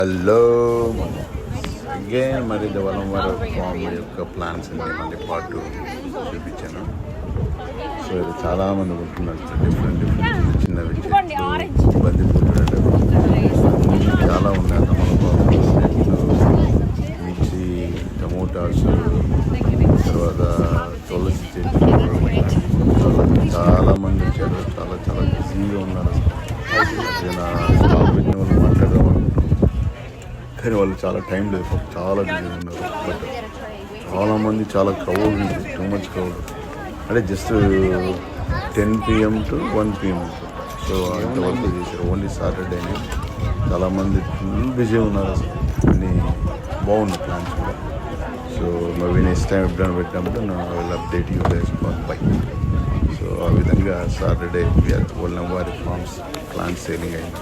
Hello again మరి వలంవారు form యొక్క plans అన్ని మళ్ళీ పార్ట్ చూపించాను. సో ఇది చాలామంది ఉంటున్నారు, డిఫరెంట్ చిన్నవి చెట్లు, బందిపూలు, చాలా ఉన్నాయి. తమలపాకు, మిర్చి, టమోటాస్, తర్వాత తులసి చెట్లు, చాలామంది వచ్చారు. చాలా బిజీగా ఉన్నారు. నేను స్టాక్ పెట్టిన వాళ్ళు మాట్లాడదాం అనుకుంటున్నాను, కానీ వాళ్ళు చాలా టైం లేదు, చాలా బిజీగా ఉన్నారు. బట్ చాలామంది చాలా క్రౌడ్ ఉంది, టూ మచ్ క్రౌడ్. అంటే just 10 PM to 1 PM. So అంతవరకు చేశారు. ఓన్లీ సాటర్డేనే చాలామంది ఫుల్ బిజీ ఉన్నారు. అన్నీ బాగున్నాయి ప్లాన్స్ కూడా. సో మరి నెక్స్ట్ టైం ఎప్పుడైనా పెట్టినప్పుడు నేను will update you guys on by. So ఆ విధంగా సాటర్డే వలంవారి ఫార్మ్స్ ప్లాంట్ సేలింగ్ అయింది.